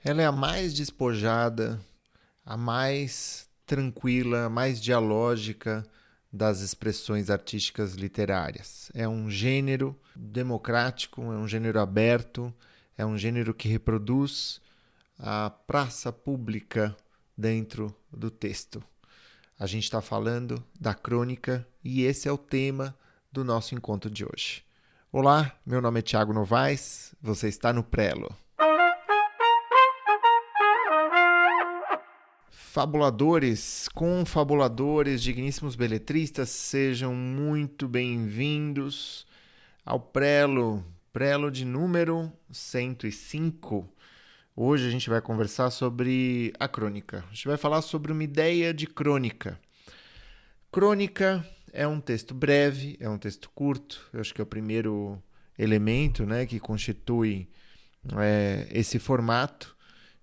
Ela é a mais despojada, a mais tranquila, a mais dialógica das expressões artísticas literárias. É um gênero democrático, é um gênero aberto, é um gênero que reproduz a praça pública dentro do texto. A gente está falando da crônica e esse é o tema do nosso encontro de hoje. Olá, meu nome é Thiago Novaes, você está no Prelo. Fabuladores, confabuladores, digníssimos beletristas, sejam muito bem-vindos ao Prelo, Prelo de número 105. Hoje a gente vai conversar sobre a crônica. A gente vai falar sobre uma ideia de crônica. Crônica é um texto breve, é um texto curto. Eu acho que é o primeiro elemento, né, que constitui esse formato.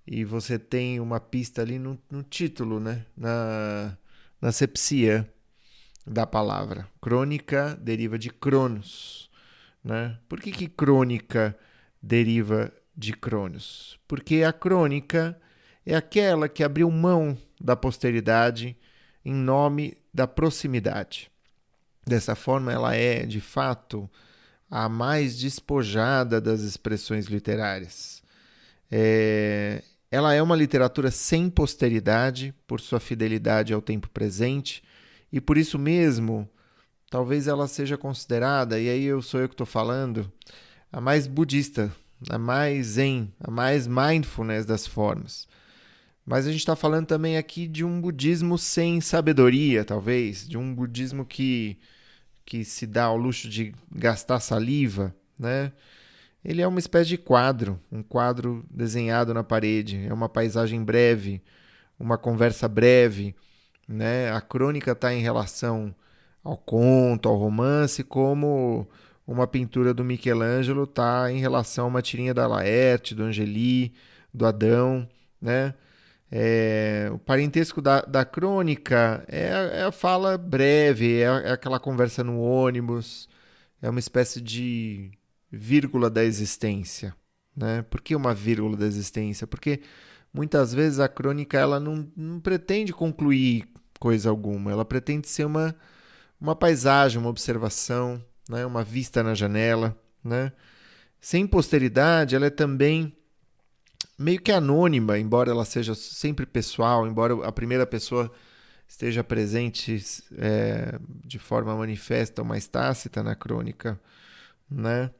E você tem uma pista ali no título, né, na acepcia da palavra. Crônica deriva de cronos, né? Por que crônica deriva de cronos? Porque a crônica é aquela que abriu mão da posteridade em nome da proximidade. Dessa forma, ela é, de fato, a mais despojada das expressões literárias. Ela é uma literatura sem posteridade, por sua fidelidade ao tempo presente, e por isso mesmo, talvez ela seja considerada, e aí sou eu que estou falando, a mais budista, a mais zen, a mais mindfulness das formas. Mas a gente está falando também aqui de um budismo sem sabedoria, talvez, de um budismo que se dá ao luxo de gastar saliva, né? Ele é uma espécie de quadro, um quadro desenhado na parede, é uma paisagem breve, uma conversa breve, né? A crônica está em relação ao conto, ao romance, como uma pintura do Michelangelo está em relação a uma tirinha da Laerte, do Angeli, do Adão, né? O parentesco da crônica é a fala breve, é aquela conversa no ônibus, é uma espécie de vírgula da existência. Né? Por que uma vírgula da existência? Porque muitas vezes a crônica ela não pretende concluir coisa alguma, ela pretende ser uma paisagem, uma observação, né? Uma vista na janela. Né? Sem posteridade, ela é também meio que anônima, embora ela seja sempre pessoal, embora a primeira pessoa esteja presente de forma manifesta ou mais tácita na crônica, né?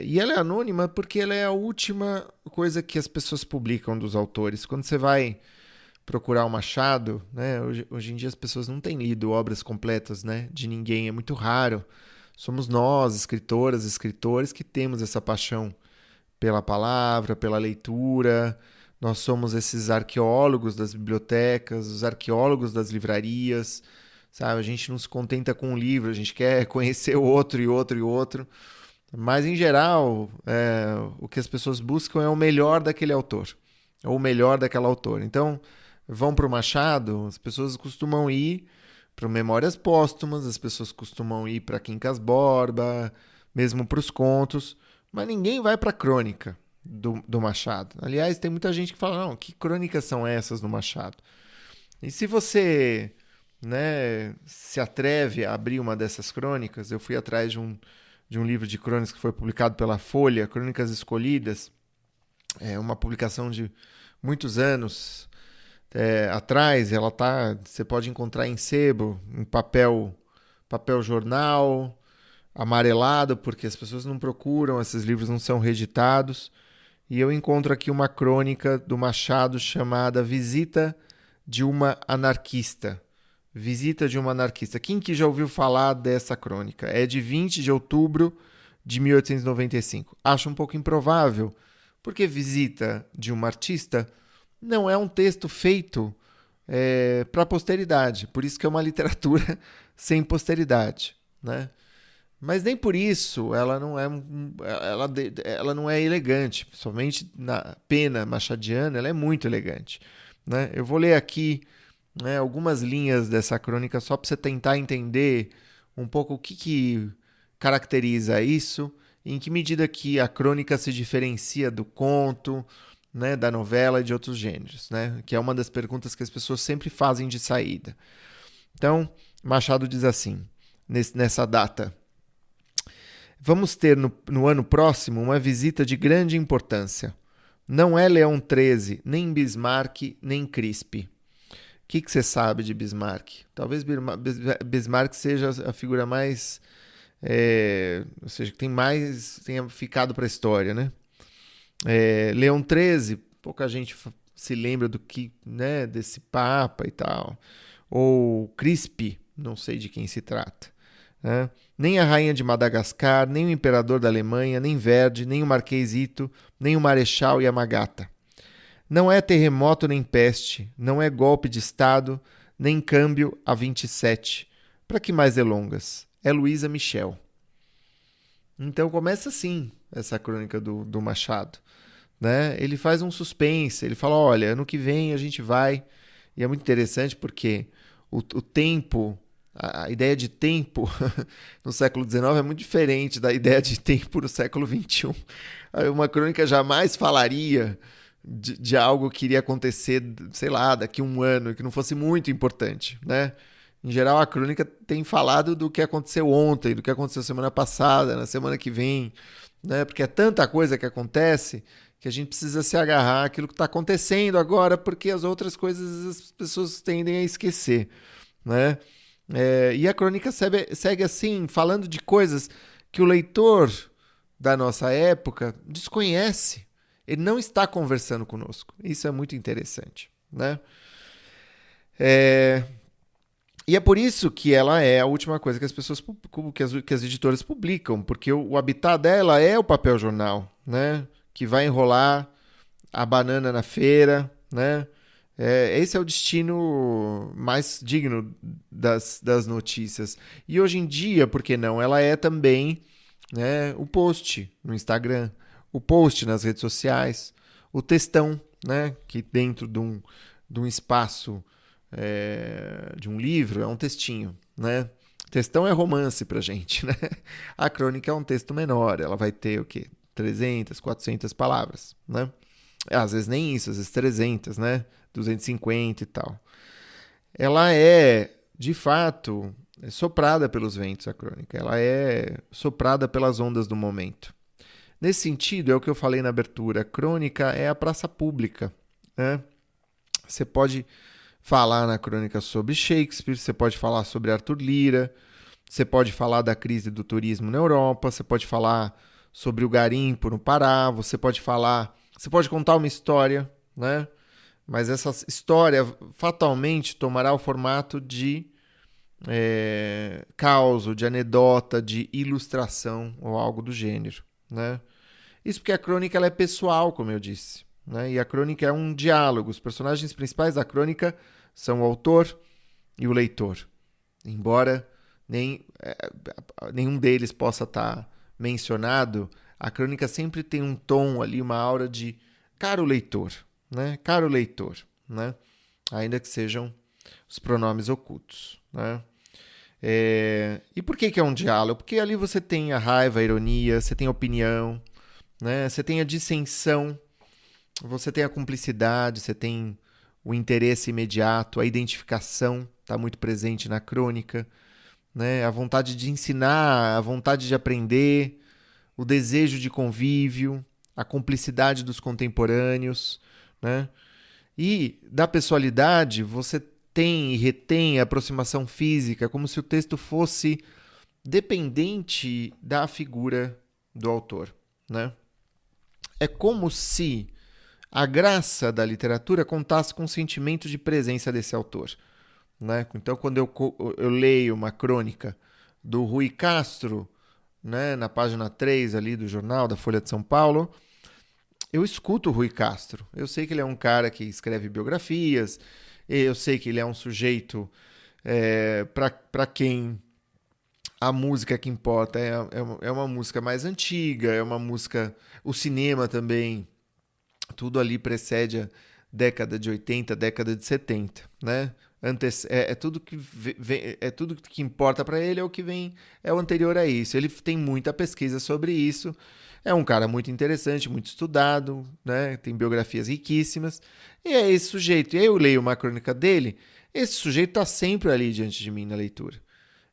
E ela é anônima porque ela é a última coisa que as pessoas publicam dos autores. Quando você vai procurar o Machado, né? Hoje em dia as pessoas não têm lido obras completas, né? De ninguém, é muito raro. Somos nós, escritoras, escritores, que temos essa paixão pela palavra, pela leitura. Nós somos esses arqueólogos das bibliotecas, os arqueólogos das livrarias, sabe? A gente não se contenta com um livro, a gente quer conhecer outro e outro e outro. Mas, em geral, o que as pessoas buscam é o melhor daquele autor, ou o melhor daquela autora. Então, vão para o Machado, as pessoas costumam ir para Memórias Póstumas, as pessoas costumam ir para Quincas Borba, mesmo para os contos, mas ninguém vai para a crônica do Machado. Aliás, tem muita gente que fala, não, que crônicas são essas no Machado? E se você, né, se atreve a abrir uma dessas crônicas, eu fui atrás de um livro de crônicas que foi publicado pela Folha, Crônicas Escolhidas, é uma publicação de muitos anos atrás. Você pode encontrar em sebo, em papel jornal, amarelado, porque as pessoas não procuram, esses livros não são reeditados. E eu encontro aqui uma crônica do Machado chamada Visita de uma Anarquista. Visita de uma Anarquista. Quem que já ouviu falar dessa crônica? É de 20 de outubro de 1895. Acho um pouco improvável, porque Visita de uma Artista não é um texto feito para a posteridade. Por isso que é uma literatura sem posteridade. Né? Mas nem por isso ela não é elegante. Somente na pena machadiana ela é muito elegante. Né? Eu vou ler aqui, né, algumas linhas dessa crônica só para você tentar entender um pouco o que caracteriza isso, em que medida que a crônica se diferencia do conto, né, da novela e de outros gêneros, né, que é uma das perguntas que as pessoas sempre fazem de saída. Então, Machado diz assim, nessa data: vamos ter no ano próximo uma visita de grande importância. Não é Leão XIII, nem Bismarck, nem Crisp. O que você sabe de Bismarck? Talvez Bismarck seja a figura mais... ou seja, que tenha ficado para a história, né? Leão XIII, pouca gente se lembra do que, né, desse Papa e tal. Ou Crisp, não sei de quem se trata. Né? Nem a rainha de Madagascar, nem o imperador da Alemanha, nem Verdi, nem o Marquês Ito, nem o Marechal Yamagata. Não é terremoto nem peste, não é golpe de Estado, nem câmbio a 27. Para que mais delongas? É Luísa Michel. Então começa assim essa crônica do Machado. Né? Ele faz um suspense, ele fala, olha, ano que vem a gente vai... E é muito interessante porque o tempo, a ideia de tempo no século XIX é muito diferente da ideia de tempo no século XXI. Uma crônica jamais falaria de algo que iria acontecer, sei lá, daqui a um ano, que não fosse muito importante, né? Em geral, a crônica tem falado do que aconteceu ontem, do que aconteceu semana passada, na semana que vem, né? Porque é tanta coisa que acontece que a gente precisa se agarrar àquilo que está acontecendo agora, porque as outras coisas as pessoas tendem a esquecer, né? E a crônica segue assim, falando de coisas que o leitor da nossa época desconhece. Ele não está conversando conosco. Isso é muito interessante, né? E é por isso que ela é a última coisa que as pessoas, que as editoras publicam, porque o habitat dela é o papel jornal, né? Que vai enrolar a banana na feira, né? Esse é o destino mais digno das notícias. E hoje em dia, por que não? Ela é também, né, o post no Instagram, o post nas redes sociais, o textão, né, que dentro de um espaço de um livro é um textinho, né? Textão é romance pra gente, né? A crônica é um texto menor, ela vai ter o quê? 300, 400 palavras, né? Às vezes nem isso, às vezes 300, né? 250 e tal. Ela é, de fato, soprada pelos ventos, a crônica. Ela é soprada pelas ondas do momento. Nesse sentido, é o que eu falei na abertura, a crônica é a praça pública, né? Você pode falar na crônica sobre Shakespeare, você pode falar sobre Arthur Lira, você pode falar da crise do turismo na Europa, você pode falar sobre o garimpo no Pará, você pode contar uma história, né? Mas essa história fatalmente tomará o formato de caos, de anedota, de ilustração ou algo do gênero, né? Isso porque a crônica ela é pessoal, como eu disse, né? E a crônica é um diálogo. Os personagens principais da crônica são o autor e o leitor. Embora nenhum deles possa estar mencionado, a crônica sempre tem um tom ali, uma aura de caro leitor, né? Caro leitor, né? Ainda que sejam os pronomes ocultos, né? E por que é um diálogo? Porque ali você tem a raiva, a ironia, você tem a opinião, né? Você tem a dissensão, você tem a cumplicidade, você tem o interesse imediato, a identificação está muito presente na crônica, né? A vontade de ensinar, a vontade de aprender, o desejo de convívio, a cumplicidade dos contemporâneos, né? E da pessoalidade você tem e retém a aproximação física, como se o texto fosse dependente da figura do autor, né? É como se a graça da literatura contasse com o sentimento de presença desse autor, né? Então, quando eu leio uma crônica do Rui Castro, né, na página 3 ali do jornal da Folha de São Paulo, eu escuto o Rui Castro. Eu sei que ele é um cara que escreve biografias, eu sei que ele é um sujeito para quem a música que importa é uma música mais antiga, é uma música... O cinema também, tudo ali precede a década de 80, década de 70, né? é tudo que importa para ele, é o que vem, é o anterior a isso. Ele tem muita pesquisa sobre isso. É um cara muito interessante, muito estudado, né? Tem biografias riquíssimas. E é esse sujeito. E aí eu leio uma crônica dele, esse sujeito está sempre ali diante de mim na leitura.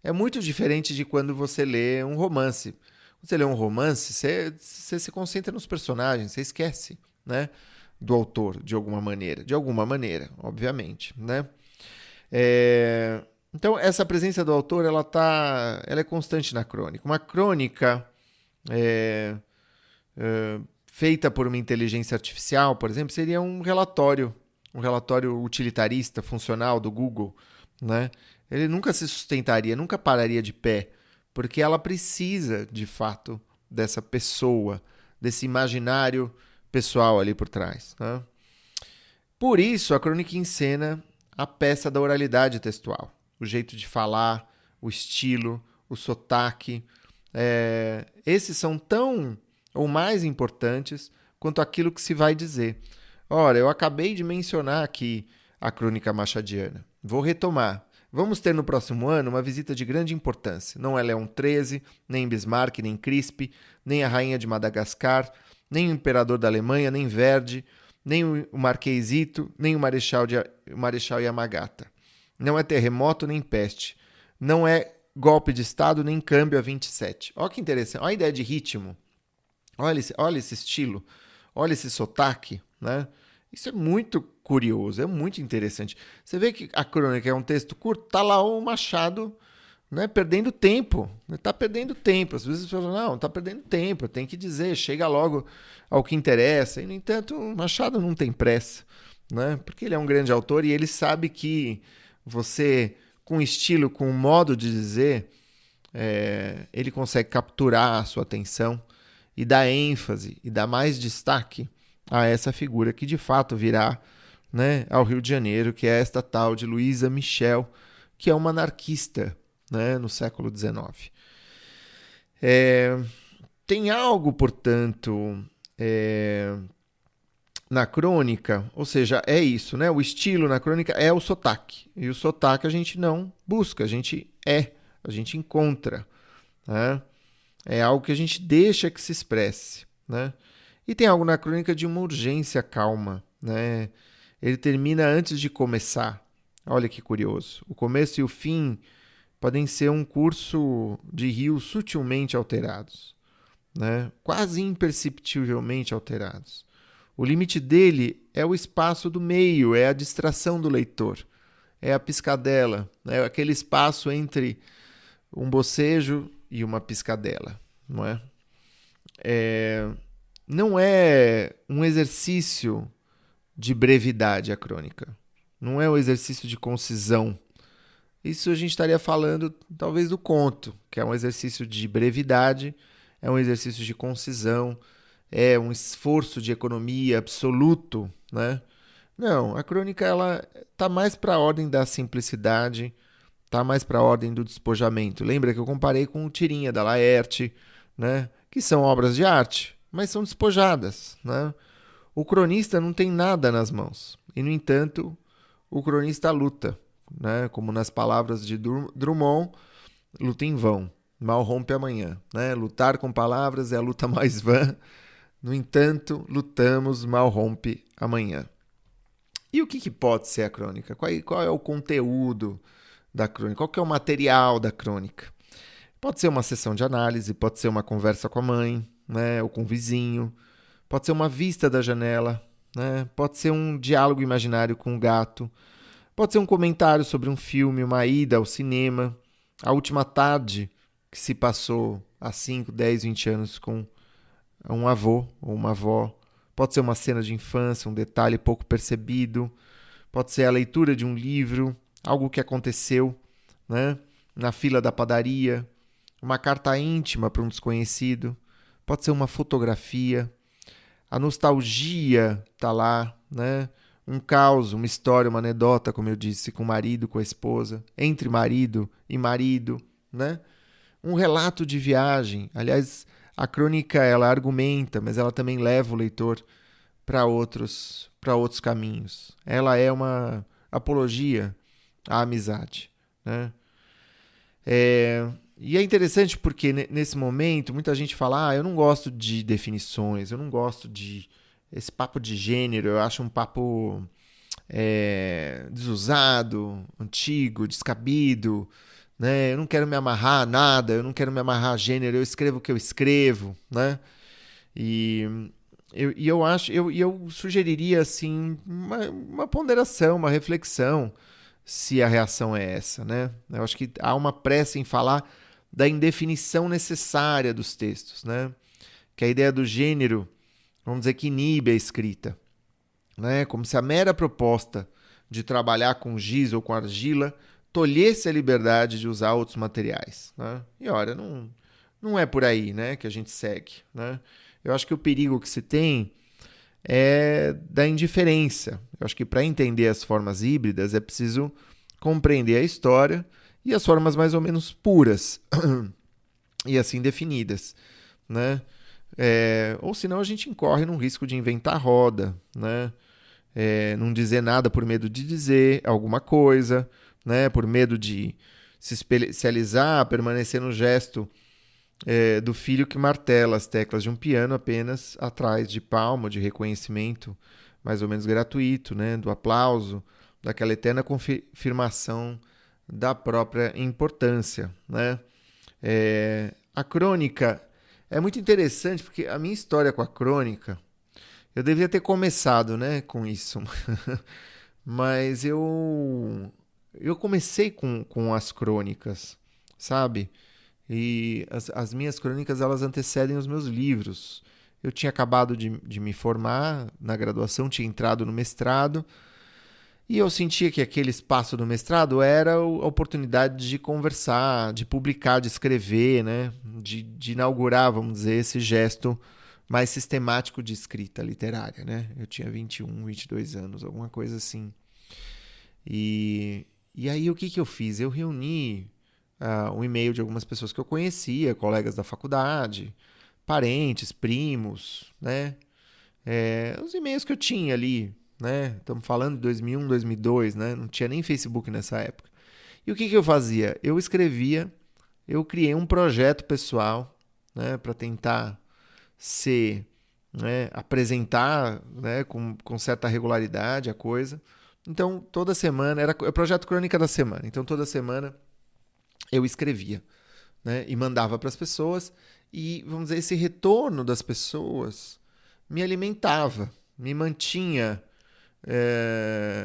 É muito diferente de quando você lê um romance. Quando você lê um romance, você se concentra nos personagens, você esquece, né? Do autor, de alguma maneira. De alguma maneira, obviamente, né? Então, essa presença do autor, ela é constante na crônica. Uma crônica feita por uma inteligência artificial, por exemplo, seria um relatório utilitarista, funcional do Google, né? Ele nunca se sustentaria, nunca pararia de pé, porque ela precisa, de fato, dessa pessoa, desse imaginário pessoal ali por trás, né? Por isso, a crônica encena a peça da oralidade textual, o jeito de falar, o estilo, o sotaque. Esses são tão ou mais importantes quanto aquilo que se vai dizer. Ora, eu acabei de mencionar aqui a crônica machadiana. Vou retomar. Vamos ter no próximo ano uma visita de grande importância. Não é Leão XIII, nem Bismarck, nem Crispe, nem a Rainha de Madagascar, nem o Imperador da Alemanha, nem Verdi, nem o Marquês Ito, nem o Marechal Yamagata. Não é terremoto, nem peste. Não é golpe de Estado, nem câmbio a 27. Olha que interessante. Olha a ideia de ritmo. Olha esse estilo. Olha esse sotaque, né? Isso é muito curioso, é muito interessante. Você vê que a crônica é um texto curto, tá lá o Machado, né, perdendo tempo. Está perdendo tempo. Às vezes você fala, não, está perdendo tempo, tem que dizer, chega logo ao que interessa. E, no entanto, o Machado não tem pressa, né? Porque ele é um grande autor e ele sabe que você, com estilo, com modo de dizer, ele consegue capturar a sua atenção e dar ênfase e dar mais destaque a essa figura que de fato virá, né, ao Rio de Janeiro, que é esta tal de Luísa Michel, que é uma anarquista, né, no século XIX. Tem algo, portanto, na crônica, ou seja, é isso, né? O estilo na crônica é o sotaque. E o sotaque a gente não busca, a gente encontra, né? É algo que a gente deixa que se expresse, né? E tem algo na crônica de uma urgência calma, né? Ele termina antes de começar. Olha que curioso. O começo e o fim podem ser um curso de rio sutilmente alterados, né? Quase imperceptivelmente alterados. O limite dele é o espaço do meio, é a distração do leitor, é a piscadela, é aquele espaço entre um bocejo e uma piscadela, não é? Não é um exercício de brevidade a crônica, não é um exercício de concisão. Isso a gente estaria falando talvez do conto, que é um exercício de brevidade, é um exercício de concisão, é um esforço de economia absoluto, né? Não, a crônica ela tá mais para a ordem da simplicidade, tá mais para a ordem do despojamento. Lembra que eu comparei com o Tirinha da Laerte, né? Que são obras de arte, mas são despojadas, né? O cronista não tem nada nas mãos e, no entanto, o cronista luta, né? Como nas palavras de Drummond, luta em vão, mal rompe amanhã, né? Lutar com palavras é a luta mais vã. No entanto, lutamos, mal rompe amanhã. E o que pode ser a crônica? Qual é o conteúdo da crônica? Qual que é o material da crônica? Pode ser uma sessão de análise, pode ser uma conversa com a mãe, né, ou com o vizinho, pode ser uma vista da janela, né, pode ser um diálogo imaginário com o gato, pode ser um comentário sobre um filme, uma ida ao cinema, a última tarde que se passou há 5, 10, 20 anos com um avô ou uma avó. Pode ser uma cena de infância, um detalhe pouco percebido. Pode ser a leitura de um livro, algo que aconteceu, né, na fila da padaria. Uma carta íntima para um desconhecido. Pode ser uma fotografia. A nostalgia está lá, né? Um caos, uma história, uma anedota, como eu disse, com o marido, com a esposa, entre marido e marido, né? Um relato de viagem. Aliás, a crônica ela argumenta, mas ela também leva o leitor para outros caminhos. Ela é uma apologia a amizade, né? E é interessante porque nesse momento muita gente fala, eu não gosto de definições, eu não gosto de esse papo de gênero, eu acho um papo desusado, antigo, descabido, né? Eu não quero me amarrar a nada, eu não quero me amarrar a gênero, eu escrevo o que eu escrevo, né? E eu sugeriria assim uma ponderação, uma reflexão, se a reação é essa, né? Eu acho que há uma pressa em falar da indefinição necessária dos textos, né? Que a ideia do gênero, vamos dizer que inibe a escrita, né? Como se a mera proposta de trabalhar com giz ou com argila tolhesse a liberdade de usar outros materiais, né? E olha, não é por aí, né, que a gente segue, né? Eu acho que o perigo que se tem é da indiferença. Eu acho que para entender as formas híbridas é preciso compreender a história e as formas mais ou menos puras e assim definidas, né? Ou senão a gente incorre num risco de inventar roda, né? Não dizer nada por medo de dizer alguma coisa, né? Por medo de se especializar, permanecer no gesto do filho que martela as teclas de um piano apenas atrás de palma, de reconhecimento mais ou menos gratuito, né? Do aplauso, daquela eterna confirmação da própria importância, né? A crônica é muito interessante porque a minha história com a crônica, eu devia ter começado, né, com isso, mas eu comecei com as crônicas, sabe? E as minhas crônicas, elas antecedem os meus livros. Eu tinha acabado de me formar na graduação, tinha entrado no mestrado, e eu sentia que aquele espaço do mestrado era a oportunidade de conversar, de publicar, de escrever, né? De inaugurar, vamos dizer, esse gesto mais sistemático de escrita literária, né? Eu tinha 21, 22 anos, alguma coisa assim. E aí o que eu fiz? Eu reuni um e-mail de algumas pessoas que eu conhecia, colegas da faculdade, parentes, primos, né? Os e-mails que eu tinha ali, né? Estamos falando de 2001, 2002, né? Não tinha nem Facebook nessa época. E o que eu fazia? Eu escrevia, eu criei um projeto pessoal, né? Para tentar ser, né? Apresentar, né? Com certa regularidade a coisa. Então, toda semana, era o projeto Crônica da Semana. Então, toda semana eu escrevia, né? E mandava para as pessoas. E, vamos dizer, esse retorno das pessoas me alimentava, me mantinha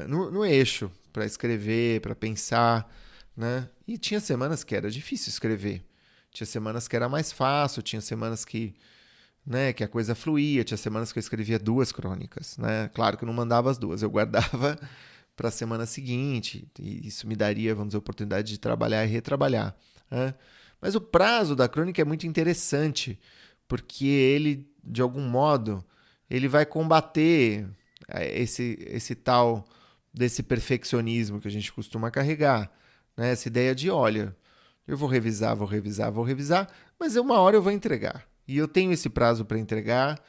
no eixo para escrever, para pensar, né? E tinha semanas que era difícil escrever. Tinha semanas que era mais fácil, tinha semanas que, né, que a coisa fluía, tinha semanas que eu escrevia 2 crônicas, né? Claro que eu não mandava as 2, eu guardava para a semana seguinte, e isso me daria, vamos dizer, a oportunidade de trabalhar e retrabalhar, né? Mas o prazo da crônica é muito interessante, porque ele, de algum modo, ele vai combater esse tal desse perfeccionismo que a gente costuma carregar, né? Essa ideia de, olha, eu vou revisar, vou revisar, vou revisar, mas uma hora eu vou entregar. E eu tenho esse prazo para entregar.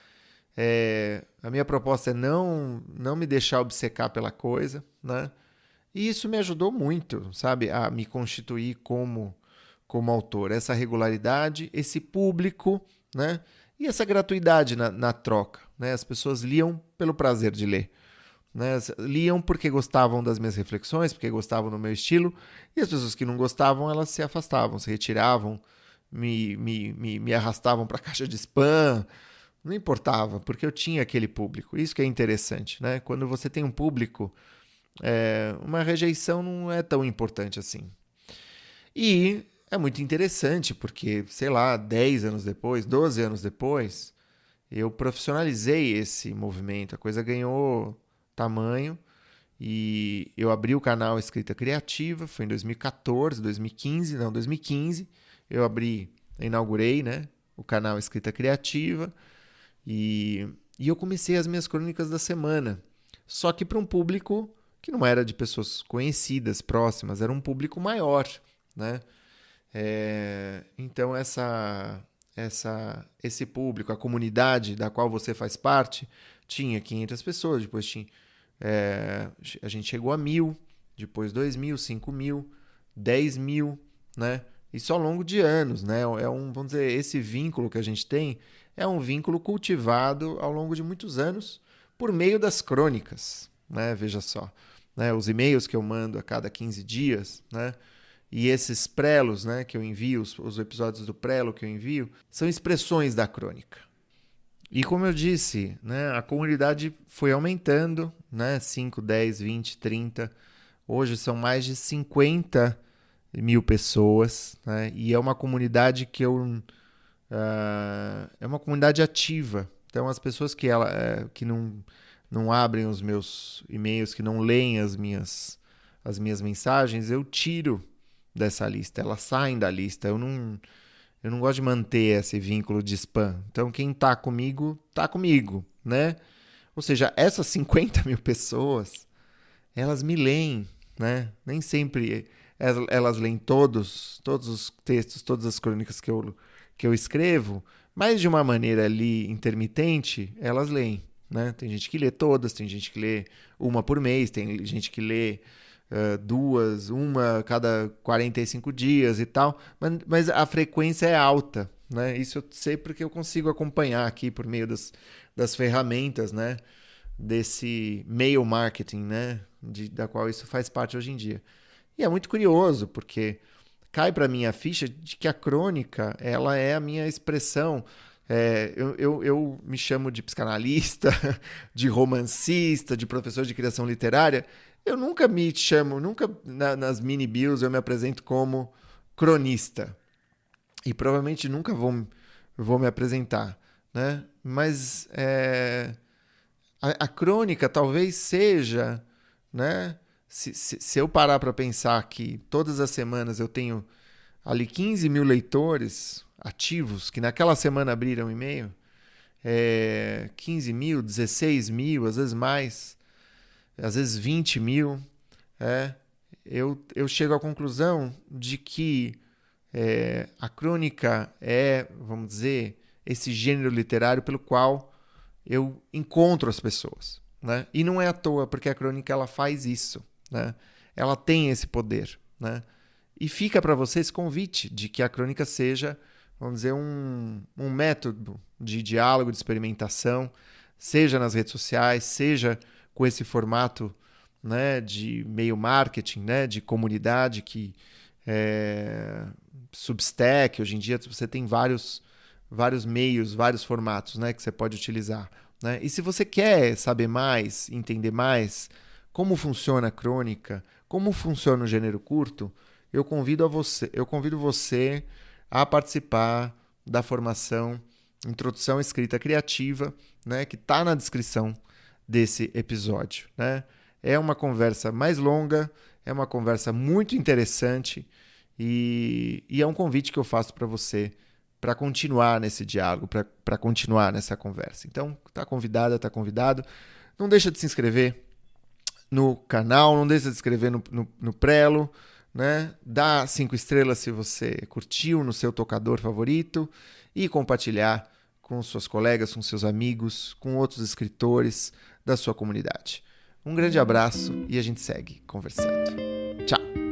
A minha proposta é não me deixar obcecar pela coisa, né? E isso me ajudou muito, sabe, a me constituir como autor. Essa regularidade, esse público, né? E essa gratuidade na troca, né? As pessoas liam pelo prazer de ler, né? Liam porque gostavam das minhas reflexões, porque gostavam do meu estilo, e as pessoas que não gostavam, elas se afastavam, se retiravam, me arrastavam para a caixa de spam. Não importava, porque eu tinha aquele público. Isso que é interessante, né? Quando você tem um público, uma rejeição não é tão importante assim. E é muito interessante, porque, sei lá, 10 anos depois, 12 anos depois, eu profissionalizei esse movimento. A coisa ganhou tamanho e eu abri o canal Escrita Criativa, foi em 2014, 2015, não, 2015. Eu inaugurei, né, o canal Escrita Criativa. E eu comecei as minhas crônicas da semana, só que para um público que não era de pessoas conhecidas, próximas, era um público maior, né? Então esse público, a comunidade da qual você faz parte, tinha 500 pessoas, depois a gente chegou a 1.000, depois 2.000, 5.000, 10.000, né? Isso ao longo de anos, né? Vamos dizer, esse vínculo que a gente tem é um vínculo cultivado ao longo de muitos anos por meio das crônicas, né? Veja só, né? Os e-mails que eu mando a cada 15 dias, né? E esses prelos, né, que eu envio, os episódios do prelo que eu envio, são expressões da crônica. E como eu disse, né, a comunidade foi aumentando, né, 5, 10, 20, 30. Hoje são mais de 50.000 pessoas, né, e é uma comunidade é uma comunidade ativa. Então, as pessoas que não abrem os meus e-mails, que não leem as minhas mensagens, eu tiro dessa lista. Elas saem da lista. Eu não gosto de manter esse vínculo de spam. Então, quem tá comigo, né? Ou seja, essas 50.000 pessoas, elas me leem, né? Nem sempre elas leem todos os textos, todas as crônicas que eu escrevo, mas de uma maneira ali intermitente, elas leem, né? Tem gente que lê todas, tem gente que lê uma por mês, tem gente que lê uma cada 45 dias e tal, mas a frequência é alta, né? Isso eu sei porque eu consigo acompanhar aqui por meio das ferramentas, né? Desse mail marketing, né? Da qual isso faz parte hoje em dia. E é muito curioso, porque cai para mim a ficha de que a crônica ela é a minha expressão. Eu me chamo de psicanalista, de romancista, de professor de criação literária. Eu nunca me chamo, nas mini bios eu me apresento como cronista. E provavelmente nunca vou me apresentar, né? Mas a crônica talvez seja, né? Se eu parar para pensar que todas as semanas eu tenho ali 15.000 leitores ativos que naquela semana abriram e-mail, 15.000, 16.000, às vezes mais, às vezes 20.000, eu chego à conclusão de que a crônica vamos dizer, esse gênero literário pelo qual eu encontro as pessoas, né? E não é à toa, porque a crônica ela faz isso, né? Ela tem esse poder, né? E fica para você esse convite de que a crônica seja, vamos dizer, um método de diálogo, de experimentação, seja nas redes sociais, seja com esse formato, né, de meio marketing, né, de comunidade que Substack, hoje em dia você tem vários meios, vários formatos, né, que você pode utilizar, né? E se você quer saber mais, entender mais como funciona a crônica, como funciona o gênero curto, eu convido você a participar da formação Introdução à Escrita Criativa, né, que está na descrição desse episódio, né? É uma conversa mais longa, é uma conversa muito interessante e é um convite que eu faço para você para continuar nesse diálogo, para continuar nessa conversa. Então, está convidada, está convidado. Não deixa de se inscrever no canal, não deixa de se inscrever no Prelo, né? Dá 5 estrelas se você curtiu no seu tocador favorito e compartilhar com suas colegas, com seus amigos, com outros escritores da sua comunidade. Um grande abraço e a gente segue conversando. Tchau!